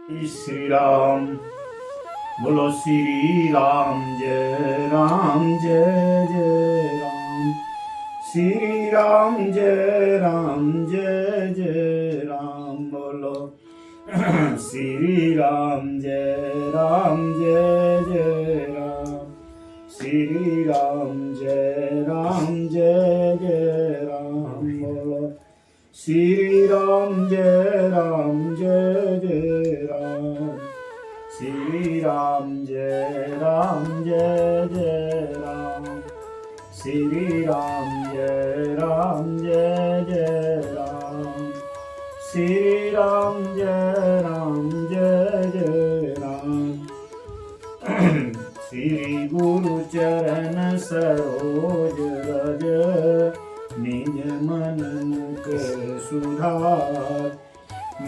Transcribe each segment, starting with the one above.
श्री राम। बोलो श्री राम जय राम जय जय राम। श्री राम जय राम जय जय राम। बोलो श्री राम जय राम जय जय राम। श्री राम जय राम जय जय राम। बोलो श्री राम जय राम जय जय राम। श्री राम जय राम जय जय राम। श्री राम जय राम जय जय राम। श्री राम जय राम जय जय राम। श्री गुरु चरण सरोज रज निज मन मुख सुधार।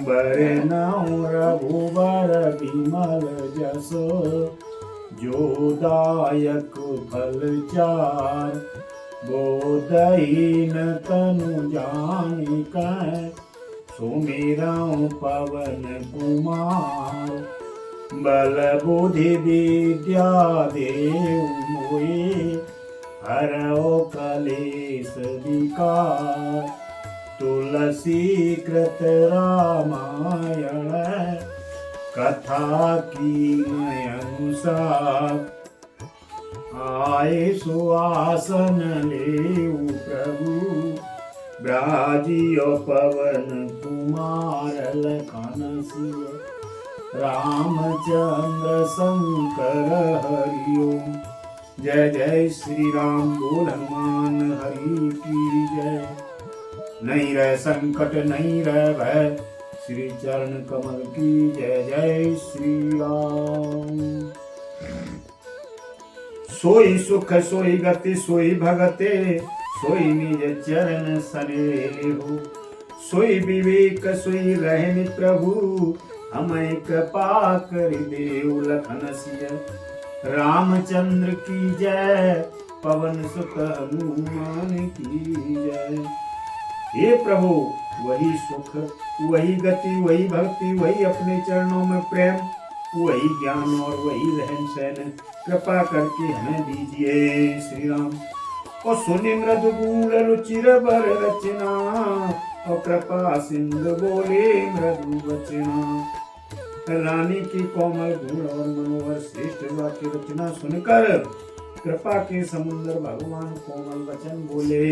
बरनउँ रघुबर बिमल जस जो दायक फल चार। बोधहीन तनु जानिकै सुमिरउँ पवन कुमार। बल बुद्धि विद्या देउ मोहि हरौ कलेश विकार। तुलसी कृत रामायण कथा कीन अनुसार। आए सुआसन लेउ प्रभु ब्राजियो पवन कुमार। लखन सिय रामचंद्र शंकर हरि ओम। जय जय श्री राम। बोल हनुमान हरि की जय। नहीं रह संकट नहीं रह भय श्री चरण कमल की जय। जय श्री राम। सोई सुख सोई गति सोई भगते सोई निज चरण सनेहु। सोई विवेक सोई रहनि प्रभु हमें कृपा कर देव। लखन सिय रामचंद्र की जय। पवन सुत हनुमान की जय। हे प्रभु वही सुख वही गति वही भक्ति वही अपने चरणों में प्रेम वही ज्ञान और वही रहन सहन कृपा करके हमें दीजिए श्री राम। और सुनि मृदु गूढ़ रुचिर बर रचना और कृपा सिंधु बोले मृदु वचना। रानी की कोमल गुण और मनोहर श्रेष्ठ वाक्य रचना सुनकर कृपा के समुद्र भगवान कोमल वचन बोले।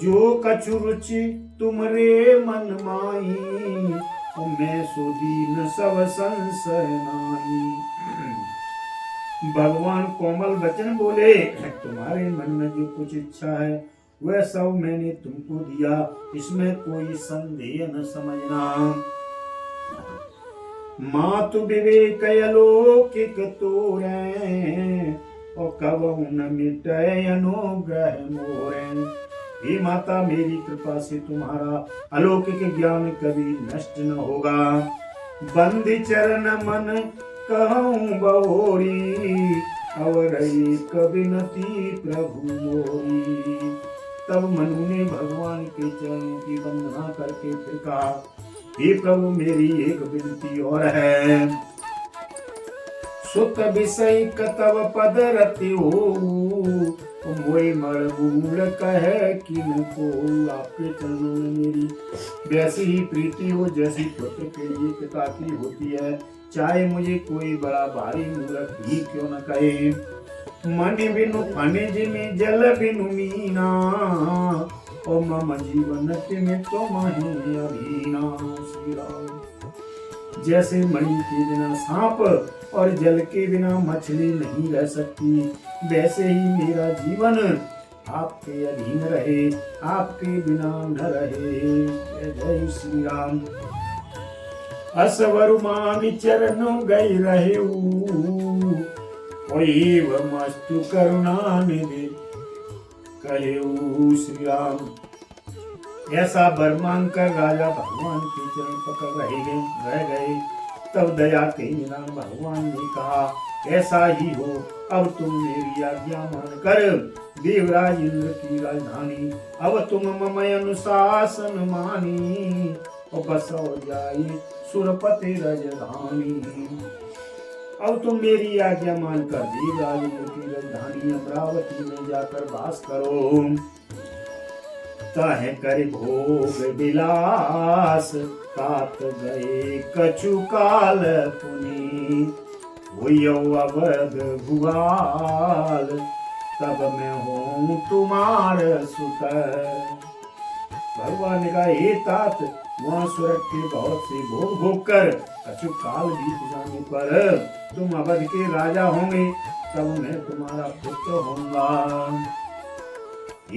जो कछु रुचि तुमरे मन माही मैं सुदीन सब संशय नाही। भगवान कोमल वचन बोले तुम्हारे मन में जो कुछ इच्छा है वह सब मैंने तुमको दिया इसमें कोई संदेह न समझना। मातु विवेक अलौकिक तोरे और कबहु न मिटै अनुग्रह मोरे। हे माता मेरी कृपा से तुम्हारा अलौकिक ज्ञान कभी नष्ट न होगा। बंदी चरण मन कहूँ बहोरी अवरई कविनति प्रभु मोरी। तब मनु ने भगवान के चरणों की वंदना करके फिर कहा हे प्रभु मेरी एक विनती और है। सुत विषय कतव पद रति हो मोई मड़ बूढ़ कहे किन को। आपके चरणों में मेरी वैसी ही प्रीति हो जैसी पुत्र के लिए पिता की होती है चाहे मुझे कोई बड़ा भारी मूर्ख ही क्यों न कहे। मन बिनु खनिज में जल बिनु मीना और मम जीवन में तो मही अभीना। श्री राम। जैसे मणि के बिना सांप और जल के बिना मछली नहीं रह सकती वैसे ही मेरा जीवन आपके अधीन रहे आपके बिना न रहे। जय श्री राम। असवर मान चरणों गई रहे मस्तु करुणा निधि कहे। श्री राम। ऐसा वर मांग कर राजा भगवान के चरण पकड़ रह गए। तब दया के निधान भगवान ने कहा ऐसा ही हो अब तुम मेरी आज्ञा मान कर देवराज इंद्र की राजधानी अब तुम मम अनुशासन मानी और बसो जाई सुरपति राजधानी। अब तुम मेरी आज्ञा मानकर देवराज की राजधानी अमरावती में जाकर वास करो। ताहे कर भोग विलास तात गए कछु काल पुनी। हुयो अवध भुआल तब मैं हूँ तुम्हार सुत। भगवान ने कहा हे तात, वहाँ स्वर्ग के बहुत से भोग भोग कर कछु काल बीत जाने पर तुम अवध के राजा होंगे, तब मैं तुम्हारा पुत्र होऊंगा।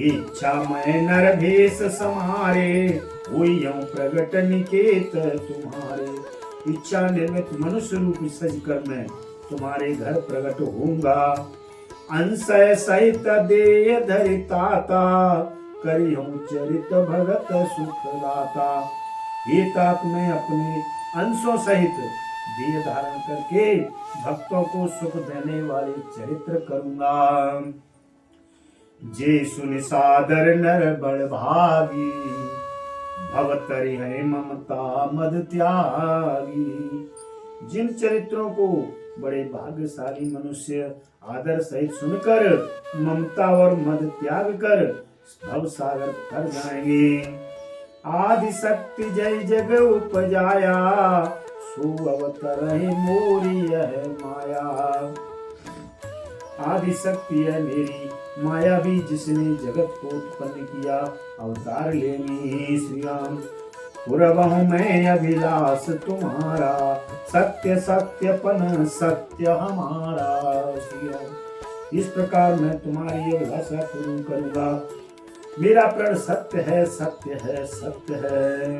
इच्छा मैं नर भेष समारे हुई प्रगट निकेत तुम्हारे। इच्छा निर्मित मनुष्य रूप सज कर मैं तुम्हारे घर प्रकट होऊंगा। अंशय सहित देय धरिताता करी हूँ चरित भगत सुख दाता। हे तात, मैं अपने अंशों सहित देह धारण करके भक्तों को सुख देने वाले चरित्र करूंगा। जे सुन सादर नर बड़ भागी भवतरि है ममता मद त्यागी। जिन चरित्रों को बड़े भाग्यशाली मनुष्य आदर सहित सुनकर ममता और मद त्याग कर भव सागर तर जाएंगे। आदि शक्ति जय जग उपजाया सो अवतर मोरी यह माया। आदि शक्ति है मेरी माया भी, जिसने जगत को उत्पन्न किया अवतार लेनी। श्री राम पुरवहु मैं अभिलाष तुम्हारा सत्य सत्यपन सत्य हमारा। श्री राम, इस प्रकार मैं तुम्हारी अभिलाषा पूर्ण करूंगा। मेरा प्रण सत्य है सत्य है सत्य है।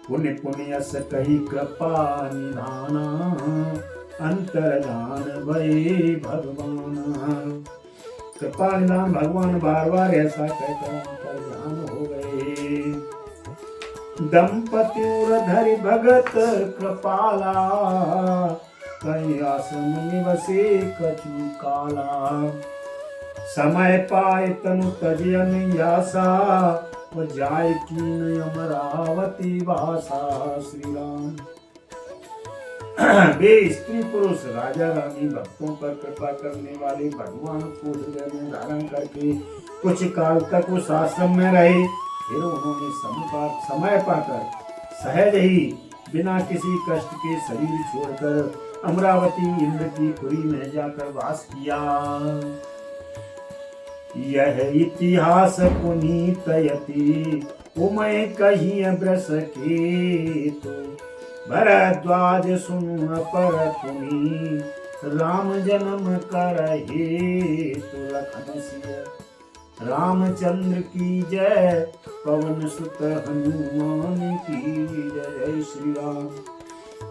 पुण्य पुण्य यस कही कृपा निधाना अंतर्धान भय भगवान। कृपा निधान भगवान बार बार ऐसा कहकर अंतर्धान हो गए। दंपति धरि भगत कृपाला कहीं आश्रम निवसे कछु काला। समय पाए तनु तजन यासा वो जाय कीन अमरावती भाषा। श्री राम, वे स्त्री पुरुष राजा रानी भक्तों पर कृपा करने वाले भगवान को हृदय में धारण करके कुछ काल तक उस आश्रम में रहे। फिर उन्होंने समय पाकर सहज ही बिना किसी कष्ट के शरीर छोड़कर अमरावती इंद्र की पुरी में जाकर वास किया। यह इतिहास पुनीत यति उमय कही ब्रस के तो भरद्वाज सुन पर पुनी राम जन्म कर हेतु लखन सिय। रामचंद्र की जय पवन सुत हनुमान की जय। श्री राम।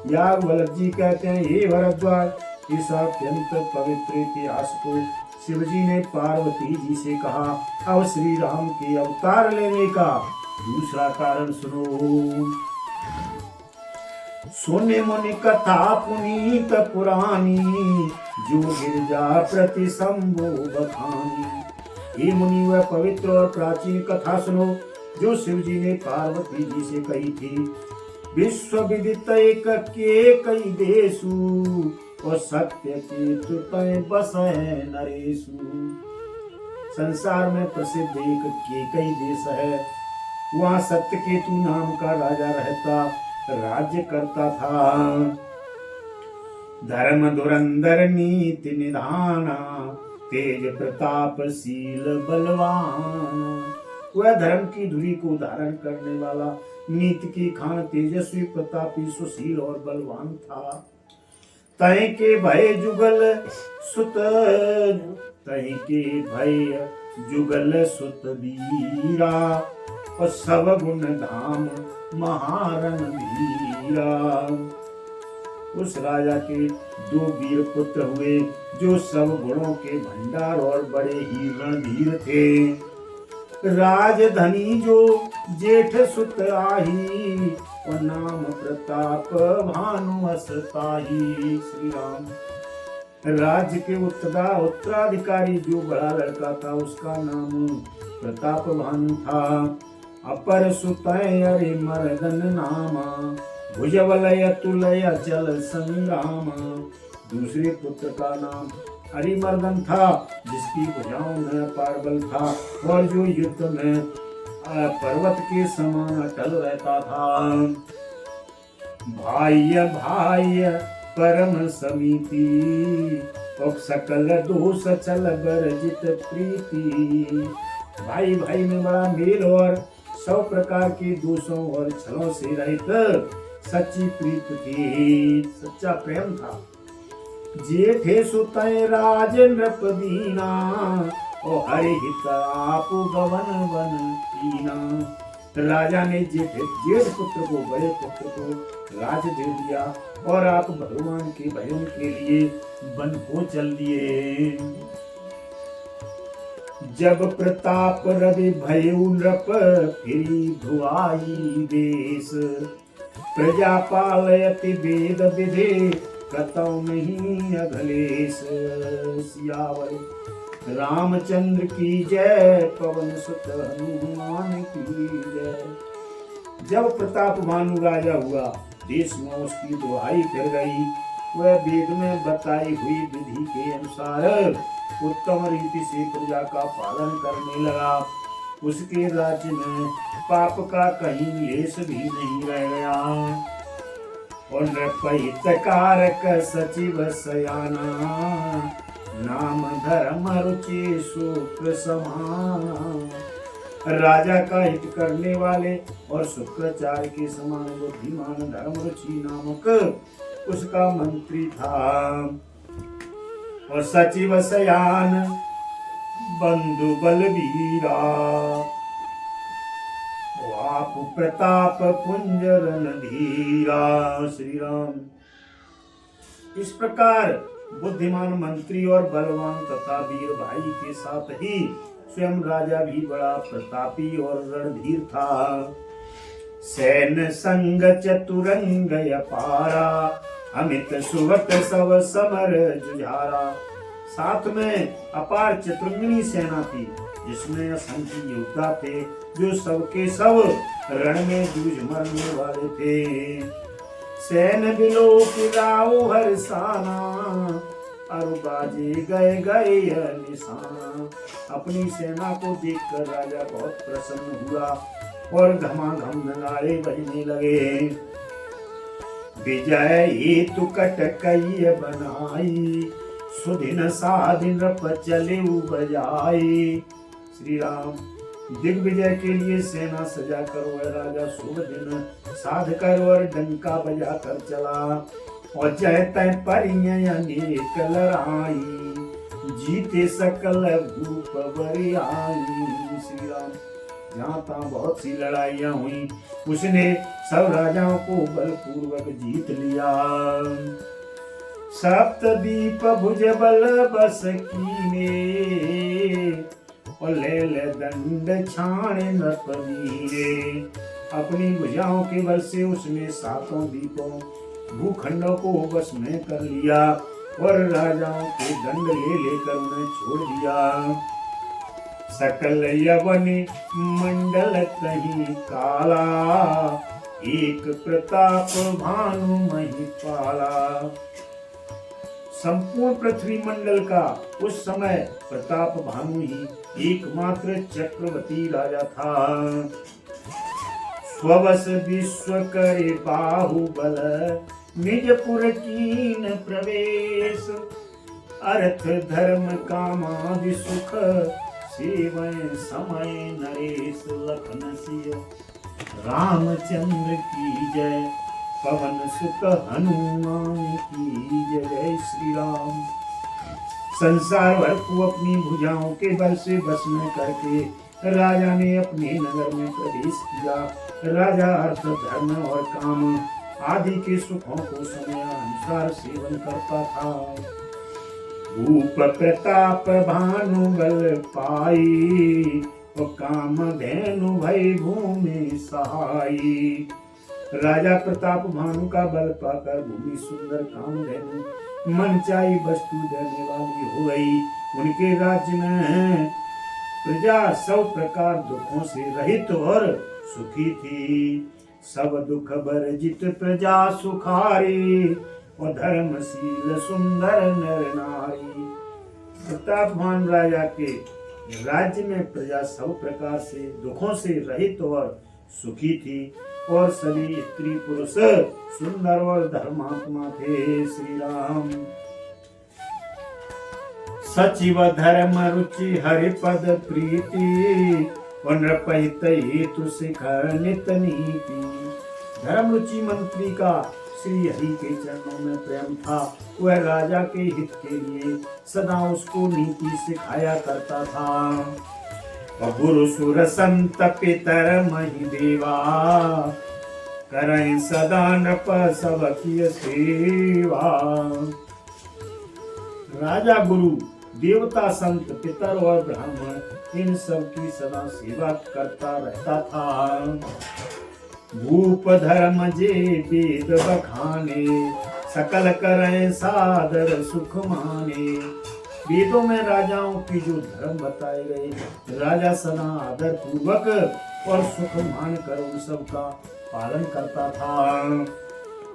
याज्ञवल्क्य जी कहते हैं, हे भरद्वाज, इस अत्यंत पवित्र इतिहास को शिवजी ने पार्वती जी से कहा। अब श्री राम के अवतार लेने का दूसरा कारण सुनो। सुने मुनि कथा पुनीत पुरानी जो गिरजा प्रति शंभु बखानी। हे मुनि, वह पवित्र और प्राचीन कथा सुनो जो शिवजी ने पार्वती जी से कही थी। विश्व विदित एक के कई देशु और सत्य केतु तय बस है नरेशु। संसार में प्रसिद्ध एक केकई देश है, वहाँ सत्य केतु नाम का राजा रहता राज्य करता था। धर्म धुरंधर नीति निधाना तेज प्रतापशील बलवान। वह धर्म की धुरी को धारण करने वाला, नीति की खान तेजस्वी प्रतापी सुशील और बलवान था। तय के भय जुगल सुत तय के भय जुगल सुत वीरा और सब गुण धाम महारन धीरा। उस राजा के दो वीर पुत्र हुए जो सब गुणों के भंडार और बड़े ही रणधीर थे। राजधनी जो जेठ सुत आही और नाम प्रताप भानु असताही। श्री राम। राज्य के उत्तराधिकारी जो बड़ा लड़का था उसका नाम प्रताप भानु था। अपर सुतय अरिमर्दन नामा, भुजबलय तुलय चल संग्रामा। दूसरे पुत्र का नाम अरिमर्दन था, जिसकी भुजाओं में पारबल था और जो युद्ध में पर्वत के समान अटल रहता था। भाई भाई परम समीति, और सकल दोष चल बरजित प्रीति। भाई भाई में बड़ा मेल और सब प्रकार के दोषों और छलों से रहित सच्ची प्रीति थी, सच्चा प्रेम था। जेठे सुतय राज नृप दीना, और हरि हित आप गवन वन कीना। राजा ने जेठ पुत्र को, बड़े पुत्र को राज दे दिया और आप भगवान के भजन के लिए वन को चल दिए। जब प्रताप रवि भयउ नृप, फिरी धुआई देश। प्रजा पालयति वेद विधि, कतौ नहीं अघलेश। सियावर रामचंद्र की जय, पवन सुत हनुमान की जय। जब प्रताप भानु राजा हुआ, देश में उसकी दुहाई फिर गई। वह वेद में बताई हुई विधि के अनुसार उत्तम रीति से प्रजा का पालन करने लगा। उसके राज्य में पाप का कहीं लेश भी नहीं रह गया। और नृपहितकारक सचिव सयाना, नाम धर्म रुचि शुक्र समान। राजा का हित करने वाले और शुक्राचार्य के समान बुद्धिमान धर्म रुचि नामक उसका मंत्री था। और सचिव सयान बंधु बलवीरा, आप प्रताप पुंजरन धीरा। श्री राम। इस प्रकार बुद्धिमान मंत्री और बलवान तथा वीर भाई के साथ ही स्वयं राजा भी बड़ा प्रतापी और रणधीर था। सैन संग चतुरंग अपारा, अमित सुवत सब समर जुझारा। साथ में अपार चतुरंगिनी सेना थी, जिसमें असंख्य योद्धा थे, जो सबके सब रण में जूझ मरने वाले थे। सैन बिलो किराओ हरसाना, अरु बाजे गए गए निशाना। अपनी सेना को देखकर राजा बहुत प्रसन्न हुआ और घमाघम नगाड़े बजने लगे। विजय हेतु कटकई बनाई, सुदिन साधिन चले बजाई। श्री राम। दिग्विजय के लिए सेना सजा कर वह राजा शुभ दिन साध कर और डंका बजा कर चला। और जय तय परियय अनेक लड़ाई, जीते सकल भूप बरियाई। श्री राम। जहाँ तहाँ बहुत सी लड़ाइयाँ हुई, उसने सब राजाओं को बलपूर्वक जीत लिया। सप्तदीप भुज बल बस कीने, और लेल दंड छाणे नृपवीरे। अपनी भुजाओं के बल से उसने सातों दीपों भूखंडों को वश में कर लिया और राजाओं के दंड ले लेकर उन्हें छोड़ दिया। सकल यवनि मंडल कहीं काला, एक प्रताप भानु महिपाला। संपूर्ण पृथ्वी मंडल का उस समय प्रताप भानु ही एकमात्र चक्रवर्ती राजा था। स्ववश विश्व करे बाहुबल, निजपुर कीन प्रवेश। अर्थ धर्म कामादि सुख, सेवय समय नरेश। लखन सिय रामचंद्र की जय, पवन सुत हनुमान की जय। श्री राम। संसार भर को अपनी भुजाओं के बल से बस में करके राजा ने अपने नगर में प्रवेश किया। राजा अर्थ धर्म और काम आदि के सुखों को समयानुसार सेवन करता था। भूप प्रताप भानु बल पाई, और काम धेनु भई भूमि सहाई। राजा प्रताप भानु का बल पाकर भूमि सुंदर काम धेनु मनचाही वस्तु देने वाली हो गई। उनके राज्य में प्रजा सब प्रकार दुखों से रहित और सुखी थी। सब दुख वर्जित प्रजा सुखारी, और धर्मशील सुंदर नर नारी। प्रतापवान राजा के राज्य में प्रजा सब प्रकार से दुखों से रहित और सुखी थी, और सभी स्त्री पुरुष सुंदर और धर्मात्मा थे। श्री राम। सचिव धर्म रुचि हरिपद प्रीति, और नृपहित हेतु शिखर नित नीति। धर्म रुचि मंत्री का श्री हरि के चरणों में प्रेम था। वह राजा के हित के लिए सदा उसको नीति सिखाया करता था। और गुरु सुर संत पितर महि देवा, करें सदा नृप सब की सेवा। राजा गुरु देवता संत पितर और ब्राह्मण इन सब की सदा सेवा करता रहता था। भूप धर्म जे वेद बखाने, सकल करें सादर सुख माने। वेदों में राजाओं की जो धर्म बताए गए, राजा सदा आदर पूर्वक और सुख मान कर उन सब का पालन करता था।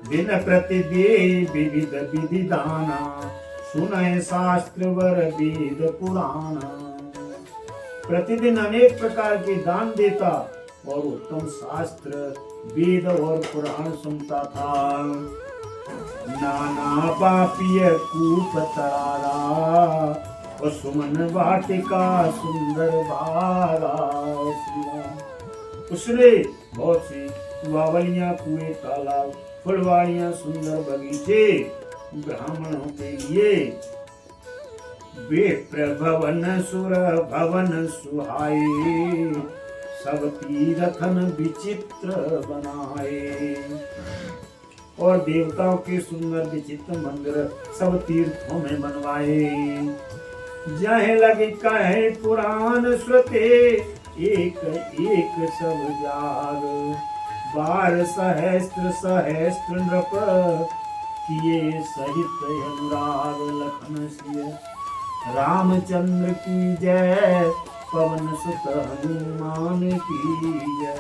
दिन प्रतिदिन विविध विधि दाना, सुनय शास्त्र वर वेद पुराण। प्रतिदिन अनेक प्रकार के दान देता और उत्तम शास्त्र वेद और पुराण सुनता था। नाना पापीय कूप तरारा, और सुमन वाटिका सुंदर बारा। उसने बहुत सी बावलियां, कुएं, तालाब, फुलवाड़ियां, सुंदर बगीचे ब्राह्मणों के लिए। वे प्रभवन सुर भवन सुहाए, सब तीर्थन विचित्र बनाए। और देवताओं के सुंदर विचित्र मंदिर सब तीर्थों में बनवाए। जहाँ लगे कहे पुराण श्रुते, एक एक सब जाग। बार सहस्त्र सहस्त्र नृप, किए सहित अनुराग। लखन सिय रामचंद्र की जय, पवन सुत हनुमान की जय।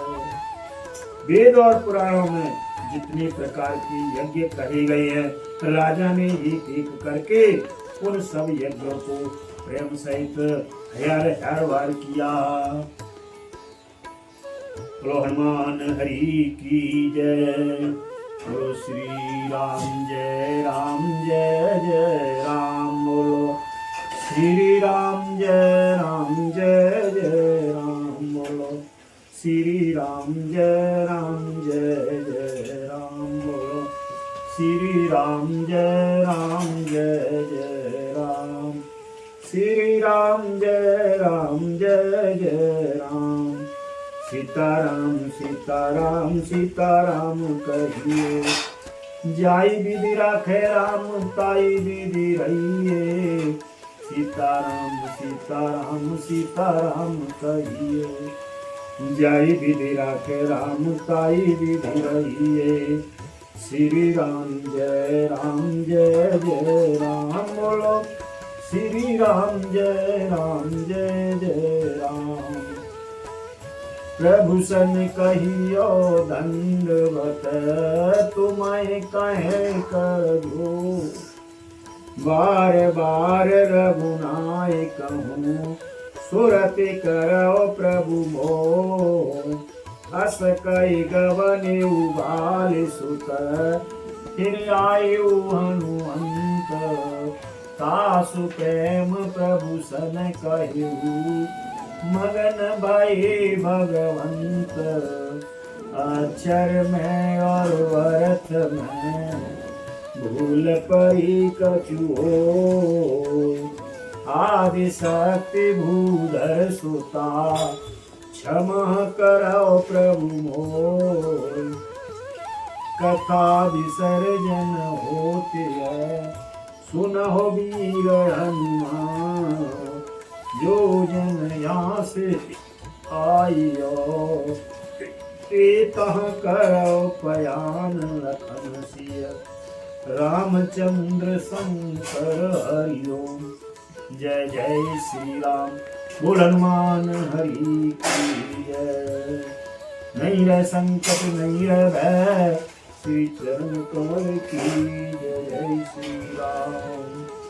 वेद और पुराणों में जितने प्रकार के यज्ञ कहे गए हैं, राजा ने एक एक करके उन सब यज्ञों को प्रेम सहित हर बार किया। बोलो हनुमान हरि की जय। बोलो श्री राम जय राम जय जय राम। बोलो श्री राम जय राम जय जय राम। बोलो श्री राम जय राम जय जय राम। बोलो श्री राम जय राम जय जय राम। श्री राम जय राम जय जय राम। सीताराम सीताराम सीताराम कहिए, जाई विधि राखे राम ताई विधि रहिए। सीताराम सीताराम सीताराम कहिए, जाई विधि राखे राम ताई विधि रहिए। श्री राम जय जय राम। बोलो श्री राम जय जय राम। प्रभु सन कहियो दंडवत, तुम्हें कहे करो। बार बार रघुनाय कहूँ, सुरति करो प्रभु मोर। अस कई गवने उबाल सुत, फिर आयु हनुमंत। तासु प्रेम प्रभु सन कहूँ, मगन भये भगवंत। अक्षर में और वर्त में, भूल परी कछु होय। आदि शक्ति भूधर सुता, क्षमा करो प्रभु मोर। कथा विसर्जन होते है, सुनहो वीर हनुमान। जो जन यहाँ से आइयो, ते तह करो पयान। लखन सिय रामचंद्र शंकर हरिओम। जय जय श्री राम। बोल हनुमान हरि की जय। नहीं रह संकट नहीं रह भय, श्री चरण कमल की जय। जय श्री राम।